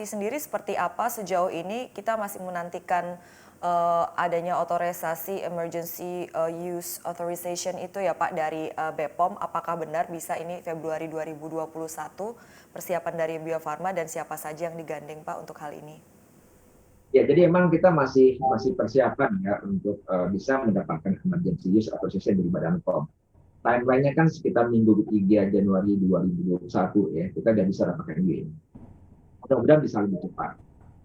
Sendiri seperti apa sejauh ini kita masih menantikan adanya otorisasi emergency use authorization itu ya Pak dari BPOM. Apakah benar bisa ini Februari 2021 persiapan dari Bio Farma dan siapa saja yang digandeng Pak untuk hal ini? Ya, jadi emang kita masih persiapan ya untuk bisa mendapatkan emergency use authorization dari Badan POM. Timeline-nya kan sekitar minggu ketiga Januari 2021 ya, kita udah bisa dapatkan ini. Mudah-mudahan bisa lebih cepat.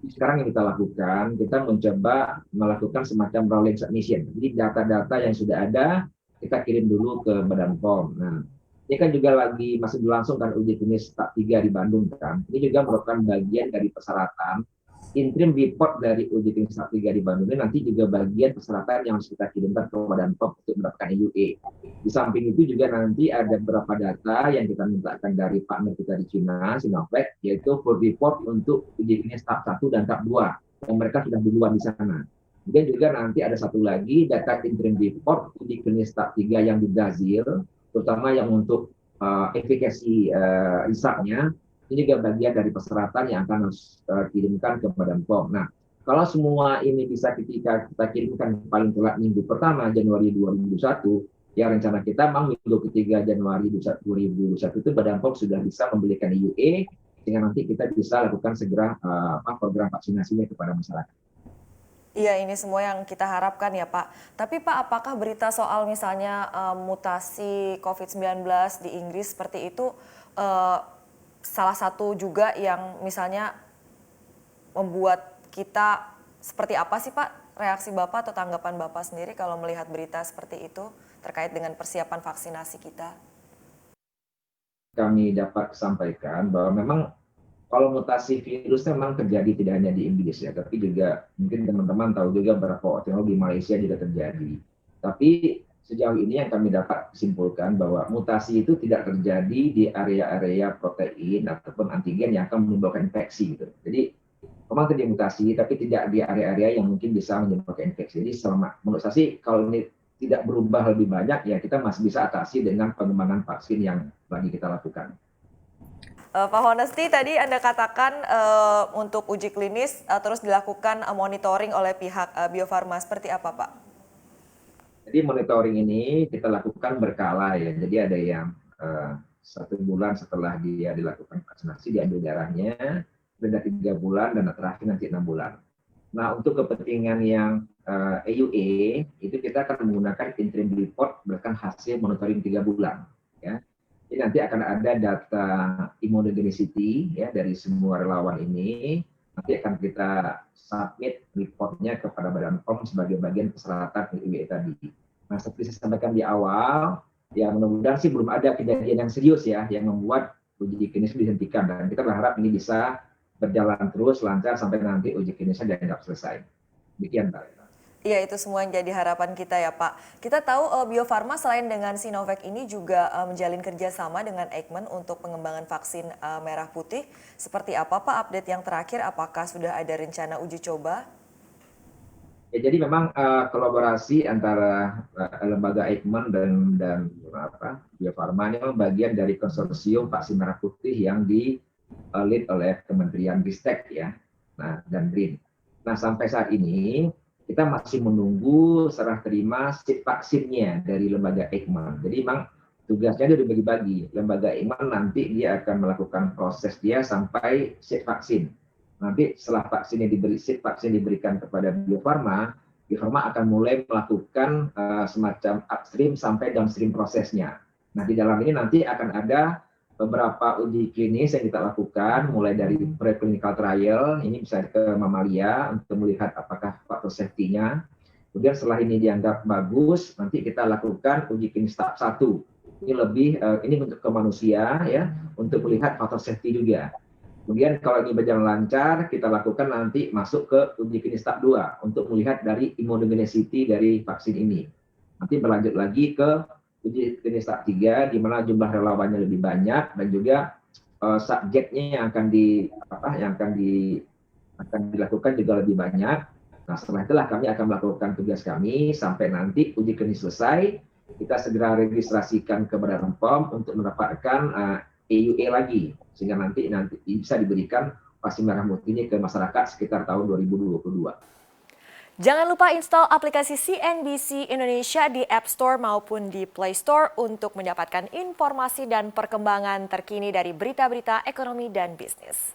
Sekarang yang kita lakukan, kita mencoba melakukan semacam rolling submission. Jadi data-data yang sudah ada, kita kirim dulu ke Badan POM. Nah, ini kan juga lagi masih berlangsung kan uji klinis tahap 3 di Bandung kan. Ini juga merupakan bagian dari persyaratan interim report dari uji klinis tahap 3 di Bandung ini nanti juga bagian persyaratan yang harus kita kirimkan ke Badan POM untuk mendapatkan EUA. Di samping itu juga nanti ada beberapa data yang kita mintakan dari partner kita di Cina, Sinovac, yaitu full report untuk uji klinis tahap 1 dan tahap 2 yang mereka sudah duluan di sana. Kemudian juga nanti ada satu lagi data interim report uji klinis tahap 3 yang di Brazil, terutama yang untuk efikasi risaknya. Ini juga bagian dari persyaratan yang akan harus kirimkan ke Badan POM. Nah, kalau semua ini bisa kita kirimkan paling telat minggu pertama Januari 2021, ya rencana kita memang minggu ketiga Januari 2021 itu Badan POM sudah bisa memberikan EUA, sehingga nanti kita bisa lakukan segera program vaksinasinya kepada masyarakat. Iya, ini semua yang kita harapkan ya Pak. Tapi Pak, apakah berita soal misalnya mutasi COVID-19 di Inggris seperti itu salah satu juga yang misalnya membuat kita seperti apa sih Pak reaksi Bapak atau tanggapan Bapak sendiri kalau melihat berita seperti itu terkait dengan persiapan vaksinasi kita? Kami dapat sampaikan bahwa memang kalau mutasi virusnya memang terjadi tidak hanya di Inggris ya, tapi juga mungkin teman-teman tahu juga beberapa teknologi di Malaysia juga terjadi. Tapi sejauh ini yang kami dapat simpulkan bahwa mutasi itu tidak terjadi di area-area protein ataupun antigen yang akan menimbulkan infeksi gitu. Jadi memang terjadi mutasi tapi tidak di area-area yang mungkin bisa menyebabkan infeksi. Jadi selama menurut saya sih kalau ini tidak berubah lebih banyak ya kita masih bisa atasi dengan pengembangan vaksin yang lagi kita lakukan. Pak Honesti, tadi Anda katakan untuk uji klinis terus dilakukan monitoring oleh pihak Bio Farma. Seperti apa Pak? Jadi monitoring ini kita lakukan berkala ya. Jadi ada yang 1 bulan setelah dia dilakukan vaksinasi diambil darahnya, beda 3 bulan dan terakhir nanti 6 bulan. Nah untuk kepentingan yang EUA itu kita akan menggunakan interim report berdasarkan hasil monitoring 3 bulan. Ya. Jadi nanti akan ada data immunogenicity ya dari semua relawan ini. Nanti akan kita submit reportnya kepada Badan POM sebagai bagian persyaratan EUA tadi. Nah, seperti saya sampaikan di awal, ya mudah-mudahan sih belum ada kejadian yang serius ya yang membuat uji klinis dihentikan dan kita berharap ini bisa berjalan terus lancar sampai nanti uji klinisnya dianggap selesai. Demikian, Pak. Iya, itu semua yang jadi harapan kita ya Pak. Kita tahu Bio Farma selain dengan Sinovac ini juga menjalin kerjasama dengan Eijkman untuk pengembangan vaksin merah putih. Seperti apa Pak update yang terakhir? Apakah sudah ada rencana uji coba? Ya, jadi memang kolaborasi antara lembaga Eijkman dan Bio Farma ini memang bagian dari konsorsium vaksin merah putih yang di lead oleh Kementerian Ristek ya, nah dan BRIN. Nah sampai saat ini kita masih menunggu serah terima sip vaksinnya dari lembaga Eijkman. Jadi memang tugasnya dia dibagi-bagi. Lembaga Eijkman nanti dia akan melakukan proses dia sampai sip vaksin. Nanti setelah sip vaksin diberikan kepada Bio Farma akan mulai melakukan semacam upstream sampai downstream prosesnya. Nah di dalam ini nanti akan ada beberapa uji klinis yang kita lakukan, mulai dari preclinical trial, ini bisa ke mamalia untuk melihat apakah faktor safety-nya. Kemudian setelah ini dianggap bagus, nanti kita lakukan uji klinis tahap 1. Ini untuk ke manusia ya, untuk melihat faktor safety juga. Kemudian kalau ini berjalan lancar, kita lakukan nanti masuk ke uji klinis tahap 2 untuk melihat dari immunogenicity dari vaksin ini. Nanti berlanjut lagi ke uji klinis tahap 3 di mana jumlah relawannya lebih banyak dan juga subjeknya yang akan dilakukan juga lebih banyak. Nah, setelah itulah kami akan melakukan tugas kami sampai nanti uji klinis selesai, kita segera registrasikan ke Badan POM untuk mendapatkan EUA lagi sehingga nanti bisa diberikan vaksin merah putih ini ke masyarakat sekitar tahun 2022. Jangan lupa install aplikasi CNBC Indonesia di App Store maupun di Play Store untuk mendapatkan informasi dan perkembangan terkini dari berita-berita ekonomi dan bisnis.